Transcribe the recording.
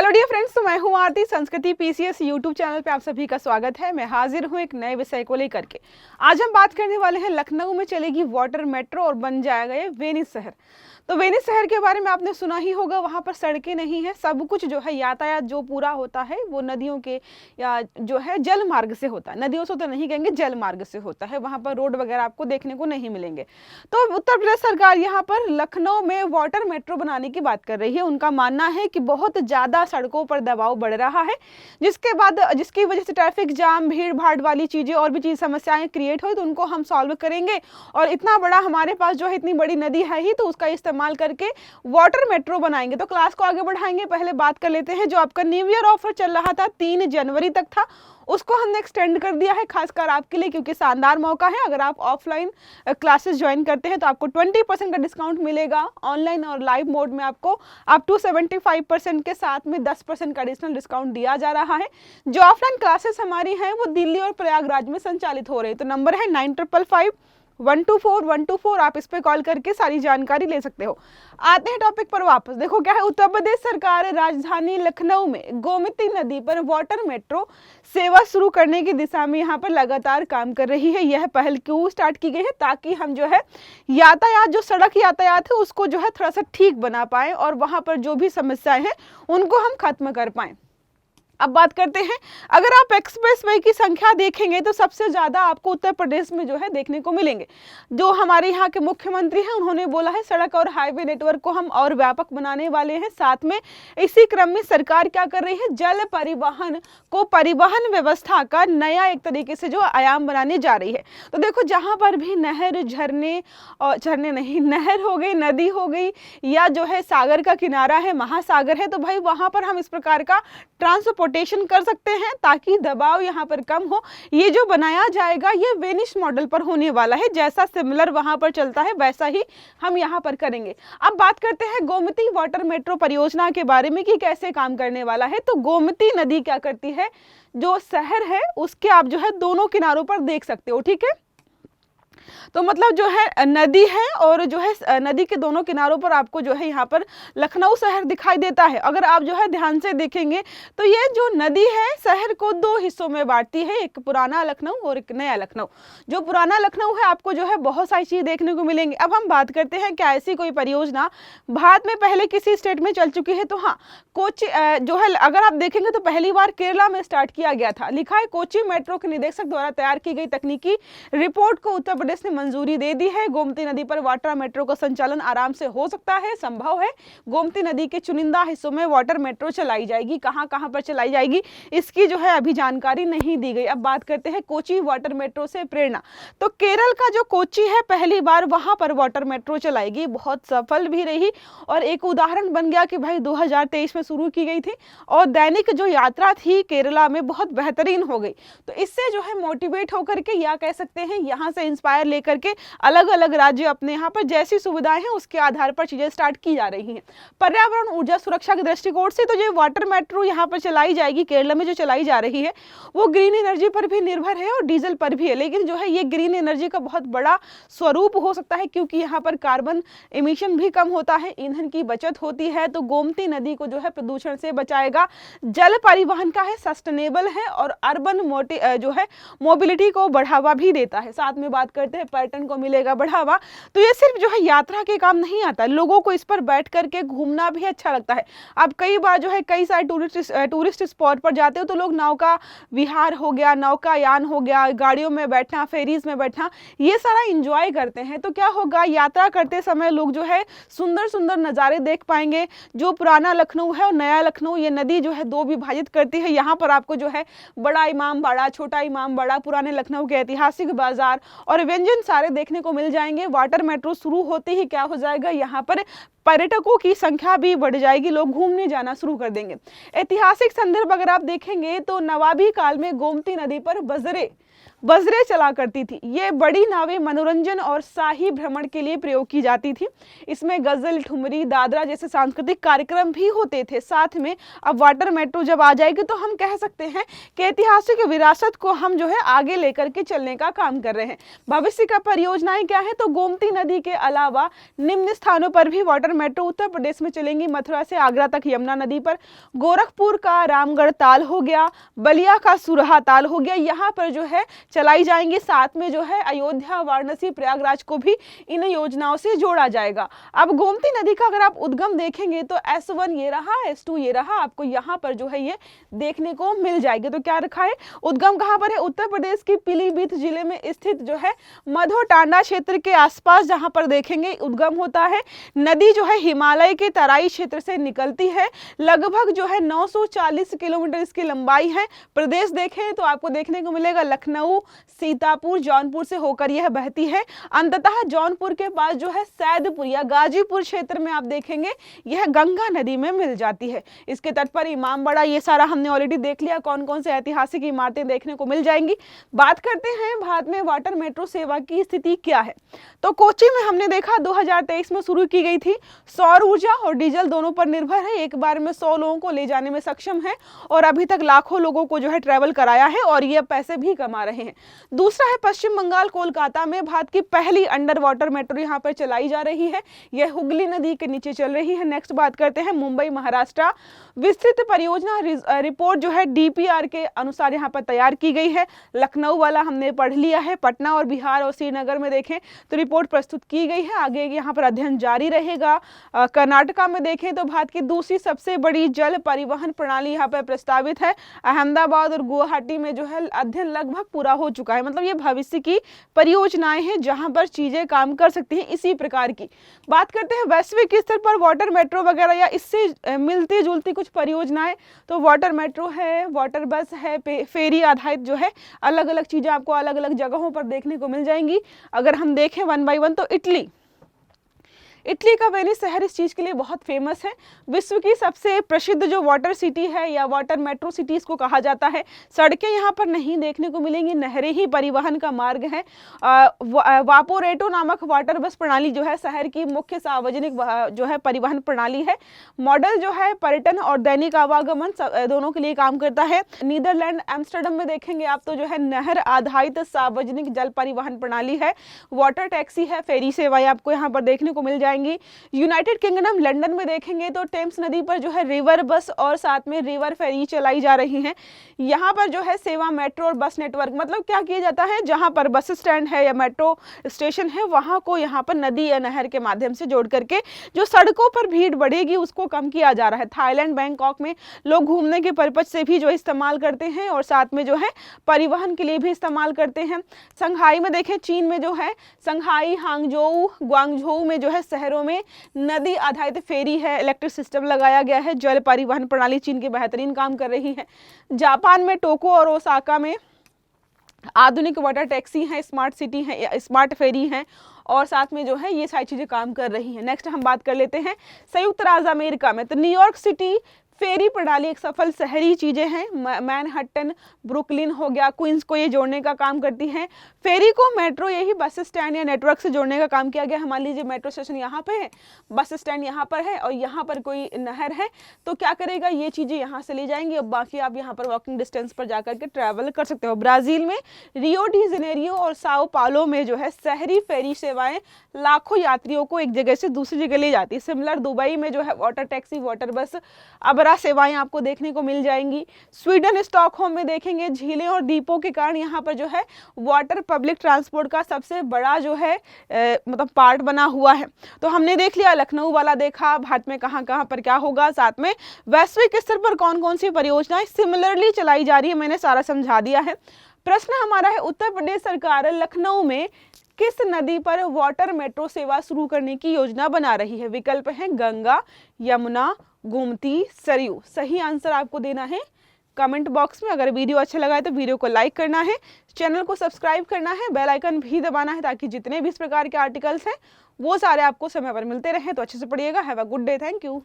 Hello dear friends, तो मैं हूं आरती। संस्कृति पीसीएस यूट्यूब चैनल पे आप सभी का स्वागत है। मैं हाजिर हूं एक नए विषय को लेकर के। आज हम बात करने वाले हैं लखनऊ में चलेगी वाटर मेट्रो और बन जाएगा ये वेनिस शहर। तो वेनिस शहर के बारे में आपने सुना ही होगा। वहां पर सड़कें नहीं है, सब कुछ जो है यातायात जो पूरा होता है वो नदियों के या जो है जल मार्ग से होता है। नदियों से तो नहीं कहेंगे, जल मार्ग से होता है। वहां पर रोड वगैरह आपको देखने को नहीं मिलेंगे। तो उत्तर प्रदेश सरकार यहाँ पर लखनऊ में वाटर मेट्रो बनाने की बात कर रही है। उनका मानना है कि बहुत ज्यादा सड़कों पर दबाव बढ़ रहा है, जिसकी वजह से ट्रैफिक जाम, भीड़ भाड़ वाली चीजें और भी चीज समस्याएं क्रिएट हो, तो उनको हम सॉल्व करेंगे। और इतना बड़ा हमारे पास जो है, इतनी बड़ी नदी है ही, तो उसका इस्तेमाल करके वाटर मेट्रो बनाएंगे। तो क्लास को आगे बढ़ाएंगे। पहले बात कर लेते हैं जो आपका न्यू ईयर ऑफर चल रहा था 3 जनवरी तक था, उसको हमने एक्सटेंड कर दिया है खासकर आपके लिए, क्योंकि शानदार मौका है। अगर आप ऑफलाइन क्लासेस ज्वाइन करते हैं तो आपको 20% का डिस्काउंट मिलेगा। ऑनलाइन और लाइव मोड में आपको अप टू 75% के साथ में 10% का एडिशनल डिस्काउंट दिया जा रहा है। जो ऑफलाइन क्लासेस हमारी हैं वो दिल्ली और प्रयागराज में संचालित हो रही है। तो नंबर है 9555-124-124। आप इस पे कॉल करके सारी जानकारी ले सकते हो। आते हैं टॉपिक पर वापस। देखो क्या है, उत्तर प्रदेश सरकार राजधानी लखनऊ में गोमती नदी पर वाटर मेट्रो सेवा शुरू करने की दिशा में यहाँ पर लगातार काम कर रही है। यह पहल क्यों स्टार्ट की गई है? ताकि हम जो है यातायात, जो सड़क यातायात है उसको जो है थोड़ा सा ठीक बना पाए और वहां पर जो भी समस्याएं हैं उनको हम खत्म कर पाए। अब बात करते हैं, अगर आप एक्सप्रेस वे की संख्या देखेंगे तो सबसे ज्यादा आपको उत्तर प्रदेश में जो है देखने को मिलेंगे। जो हमारे यहाँ के मुख्यमंत्री हैं उन्होंने बोला है सड़क और हाईवे नेटवर्क को हम और व्यापक बनाने वाले हैं। साथ में इसी क्रम में सरकार क्या कर रही है, जल परिवहन को परिवहन व्यवस्था का नया एक तरीके से जो आयाम बनाने जा रही है। तो देखो जहां पर भी नहर, झरने नहीं, नहर हो गई, नदी हो गई, या जो है सागर का किनारा है, महासागर है, तो भाई वहां पर हम इस प्रकार का ट्रांसपोर्टेशन कर सकते हैं ताकि दबाव यहाँ पर कम हो। ये जो बनाया जाएगा ये वेनिस मॉडल पर होने वाला है। जैसा सिमिलर वहां पर चलता है वैसा ही हम यहाँ पर करेंगे। अब बात करते हैं गोमती वाटर मेट्रो परियोजना के बारे में कि कैसे काम करने वाला है। तो गोमती नदी क्या करती है, जो शहर है उसके आप जो है दोनों किनारों पर देख सकते हो, ठीक है। तो मतलब जो है नदी है और जो है नदी के दोनों किनारों पर आपको जो है यहाँ पर लखनऊ शहर दिखाई देता है। अगर आप जो है ध्यान से देखेंगे तो ये जो नदी है शहर को 2 हिस्सों में बांटती है, एक पुराना लखनऊ और एक नया लखनऊ। जो पुराना लखनऊ है आपको जो है बहुत सारी चीजें देखने को मिलेंगी। अब हम बात करते हैं क्या ऐसी कोई परियोजना भारत में पहले किसी स्टेट में चल चुकी है। तो हाँ, कोची जो है अगर आप देखेंगे तो पहली बार केरला में स्टार्ट किया गया था। लिखा है कोची मेट्रो के निदेशक द्वारा तैयार की गई तकनीकी रिपोर्ट को उत्तर प्रदेश ने मंजूरी दे दी है। गोमती नदी पर वाटर मेट्रो का संचालन आराम से हो सकता है, संभव है। गोमती नदी के चुनिंदा हिस्सों में वाटर मेट्रो चलाई जाएगी। कहां कहां पर चलाई जाएगी इसकी जो है अभी जानकारी नहीं दी गई। अब बात करते हैं कोची वाटर मेट्रो से प्रेरणा। तो केरल का जो कोची है पहली बार वहां पर वाटर मेट्रो चलाएगी, बहुत सफल भी रही और एक उदाहरण बन गया कि भाई 2023 में शुरू की गई थी और दैनिक जो यात्रा थी केरला में बहुत बेहतरीन हो गई। तो इससे जो है मोटिवेट होकर के या कह सकते हैं यहाँ से इंस्पायर लेकर के अलग अलग राज्य अपने यहाँ पर जैसी सुविधाएं हैं उसके आधार पर चीजें स्टार्ट की जा रही हैं। पर्यावरण ऊर्जा सुरक्षा के दृष्टिकोण से तो जो वाटर मेट्रो यहाँ पर चलाई जाएगी, केरला में जो चलाई जा रही है वो ग्रीन एनर्जी पर भी निर्भर है और डीजल पर भी है। लेकिन जो है ये ग्रीन एनर्जी का बहुत बड़ा स्वरूप हो सकता है क्योंकि यहाँ पर कार्बन इमिशन भी कम होता है, ईंधन की बचत होती है। तो गोमती नदी को जो है प्रदूषण से बचाएगा, जल परिवहन का है, सस्टेनेबल है और अर्बन जो है मोबिलिटी को बढ़ावा भी देता है। साथ में बात करते हैं पर्यटन को मिलेगा बढ़ावा। तो ये सिर्फ जो है यात्रा के काम नहीं आता, लोगों को इस पर बैठ करके घूमना भी अच्छा लगता है। अब कई बार जो है कई सारे टूरिस्ट स्पॉट पर जाते हो तो लोग नौका विहार हो गया, नौकायान हो गया, गाड़ियों में बैठना, फेरीज में बैठना, ये सारा इंजॉय करते हैं। तो क्या होगा, यात्रा करते समय लोग जो है सुंदर सुंदर नज़ारे देख पाएंगे। जो पुराना लखनऊ है और नया लखनऊ, ये नदी जो है 2 विभाजित करती है। यहाँ पर आपको जो है बड़ा इमाम बाड़ा, छोटा इमाम बाड़ा, पुराने लखनऊ के ऐतिहासिक बाजार और व्यंजन सारे देखने को मिल जाएंगे। वाटर मेट्रो शुरू होते ही क्या हो जाएगा, यहाँ पर पर्यटकों की संख्या भी बढ़ जाएगी, लोग घूमने जाना शुरू कर देंगे। ऐतिहासिक संदर्भ अगर आप देखेंगे तो नवाबी काल में गोमती नदी पर बजरे बजरे चला करती थी। ये बड़ी नावें मनोरंजन और शाही भ्रमण के लिए प्रयोग की जाती थी। इसमें गजल, ठुमरी, दादरा जैसे सांस्कृतिक कार्यक्रम भी होते थे। साथ में अब वाटर मेट्रो जब आ जाएगी तो हम कह सकते हैं कि ऐतिहासिक विरासत को हम जो है आगे लेकर के चलने का काम कर रहे हैं। भविष्य का परियोजनाएं क्या है, तो गोमती नदी के अलावा निम्न स्थानों पर भी वाटर मेट्रो उत्तर प्रदेश में चलेंगी। मथुरा से आगरा तक यमुना नदी पर, गोरखपुर का रामगढ़ ताल हो गया, बलिया का सुरहा ताल हो गया, यहाँ पर जो है चलाई जाएंगी। साथ में जो है अयोध्या, वाराणसी, प्रयागराज को भी इन योजनाओं से जोड़ा जाएगा। अब गोमती नदी का अगर आप उद्गम देखेंगे तो S1 ये रहा, S2 ये रहा, आपको यहाँ पर जो है ये देखने को मिल जाएगी। तो क्या रखा है, उद्गम कहाँ पर है, उत्तर प्रदेश की पीलीभीत जिले में स्थित जो है मधोटांडा क्षेत्र के आसपास जहाँ पर देखेंगे उद्गम होता है। नदी जो है हिमालय के तराई क्षेत्र से निकलती है। लगभग जो है 940 किलोमीटर इसकी लंबाई है। प्रदेश देखें तो आपको देखने को मिलेगा लखनऊ, सीतापुर, जौनपुर से होकर यह बहती है। अंततः जौनपुर के पास जो है सैदपुर या गाजीपुर क्षेत्र में आप देखेंगे यह गंगा नदी में मिल जाती है। इसके तट पर इमामबाड़ा, ये सारा हमने ऑलरेडी देख लिया, कौन कौन से ऐतिहासिक इमारतें देखने को मिल जाएंगी। बात करते हैं भारत में वाटर मेट्रो सेवा की स्थिति क्या है। तो कोच्चि में हमने देखा 2023 में शुरू की गई थी। सौर ऊर्जा और डीजल दोनों पर निर्भर है, एक बार में 100 लोगों को ले जाने में सक्षम है और अभी तक लाखों लोगों को जो है ट्रैवल कराया है और ये पैसे भी कमा रहे हैं। दूसरा है पश्चिम बंगाल, कोलकाता में भारत की पहली अंडर वाटर मेट्रो यहाँ पर चलाई जा रही है। यह हुगली नदी के नीचे चल रही है। नेक्स्ट बात करते हैं मुंबई, महाराष्ट्र। विस्तृत परियोजना रिपोर्ट जो है DPR के अनुसार यहाँ पर तैयार की गई है। लखनऊ वाला हमने पढ़ लिया है। पटना और बिहार और श्रीनगर में देखें तो रिपोर्ट प्रस्तुत की गई है। आगे यहाँ पर अध्ययन जारी रहेगा। कर्नाटका में देखें तो भारत की दूसरी सबसे बड़ी जल परिवहन प्रणाली यहाँ पर प्रस्तावित है। अहमदाबाद और गुवाहाटी में जो है अध्ययन लगभग पूरा हो चुका है। मतलब ये भविष्य की परियोजनाएं हैं जहां पर चीजें काम कर सकती हैं इसी प्रकार की। बात करते हैं वैश्विक स्तर पर वाटर मेट्रो वगैरह या इससे मिलती जुलती कुछ परियोजनाएं, तो वाटर मेट्रो है, वाटर बस है, फेरी आधारित जो है अलग अलग चीजें आपको अलग अलग जगहों पर देखने को मिल जाएंगी। अगर हम देखें 1 बाय 1 तो इटली का वेनिस शहर इस चीज़ के लिए बहुत फेमस है। विश्व की सबसे प्रसिद्ध जो वाटर सिटी है या वाटर मेट्रो सिटी इसको कहा जाता है। सड़कें यहाँ पर नहीं देखने को मिलेंगी, नहरें ही परिवहन का मार्ग है। वापोरेटो नामक वाटर बस प्रणाली जो है शहर की मुख्य सार्वजनिक जो है परिवहन प्रणाली है। मॉडल जो है पर्यटन और दैनिक आवागमन दोनों के लिए काम करता है। नीदरलैंड एम्स्टर्डम में देखेंगे आप तो जो है नहर आधारित सार्वजनिक जल परिवहन प्रणाली है। वाटर टैक्सी है, फेरी सेवाएं आपको यहाँ पर देखने को मिल जाएंगी। यूनाइटेड किंगडम लंदन में देखेंगे तो टेम्स नदी पर जो है रिवर बस और साथ में रिवर फेरी चलाई जा रही हैं। यहाँ पर जो है सेवा मेट्रो और बस नेटवर्क, मतलब क्या किया जाता है जहाँ पर बस स्टैंड है या मेट्रो स्टेशन है वहाँ को यहाँ पर नदी या नहर के माध्यम से जोड़ करके जो सड़कों पर भीड़ बढ़ेगी उसको कम किया जा रहा है। थाईलैंड, बैंकॉक में लोग घूमने के पर्पज से भी जो इस्तेमाल करते हैं और साथ में जो है परिवहन के लिए भी इस्तेमाल करते हैं। संघाई में देखें, चीन में जो है संघाई, हांगझोउ, ग्वांगझोउ में जो है शहरों में नदी आधारित फेरी है, इलेक्ट्रिक सिस्टम लगाया गया है। जल परिवहन प्रणाली चीन की बेहतरीन काम कर रही है। जापान में टोक्यो और ओसाका में आधुनिक वाटर टैक्सी है, स्मार्ट सिटी है, स्मार्ट फेरी है और साथ में जो है ये सारी चीजें काम कर रही हैं। नेक्स्ट हम बात कर लेते हैं संयुक्त राज्य अमेरिका में, तो न्यूयॉर्क सिटी फेरी प्रणाली एक सफल शहरी चीजें हैं। मैनहट्टन, ब्रुकलिन हो गया, क्वींस को ये जोड़ने का काम करती हैं। फेरी को मेट्रो यही बस स्टैंड या नेटवर्क से जोड़ने का काम किया गया। मान लीजिए मेट्रो स्टेशन यहाँ पे है, बस स्टैंड यहाँ पर है और यहाँ पर कोई नहर है तो क्या करेगा, ये चीजें यहाँ से ले जाएंगी और बाकी आप यहाँ पर वॉकिंग डिस्टेंस पर जाकर के ट्रैवल कर सकते हो। ब्राजील में रियो डी जेनेरियो और साओ पालो में जो है शहरी फेरी सेवाएं लाखों यात्रियों को एक जगह से दूसरी जगह ले जाती है। सिमिलर दुबई में जो है वाटर टैक्सी, वाटर बस, अबरा सेवाएं आपको देखने को मिल जाएंगी। स्वीडन स्टॉकहोम में देखेंगे झीलें और द्वीपों के कारण यहाँ पर जो है वाटर पब्लिक ट्रांसपोर्ट का सबसे बड़ा जो है मतलब पार्ट बना हुआ है। तो हमने देख लिया, लखनऊ वाला देखा, भारत में कहाँ कहाँ पर क्या होगा, साथ में वैश्विक स्तर पर कौन कौन सी परियोजनाएं सिमिलरली चलाई जा रही है, मैंने सारा समझा दिया है। प्रश्न हमारा है, उत्तर प्रदेश सरकार लखनऊ में किस नदी पर वाटर मेट्रो सेवा शुरू करने की योजना बना रही है। विकल्प है गंगा, यमुना, गोमती, सरयू। सही आंसर आपको देना है कमेंट बॉक्स में। अगर वीडियो अच्छा लगा है तो वीडियो को लाइक करना है, चैनल को सब्सक्राइब करना है, बेल आइकन भी दबाना है ताकि जितने भी इस प्रकार के आर्टिकल्स हैं वो सारे आपको समय पर मिलते रहें। तो अच्छे से पढ़िएगा। Have a good day, thank you.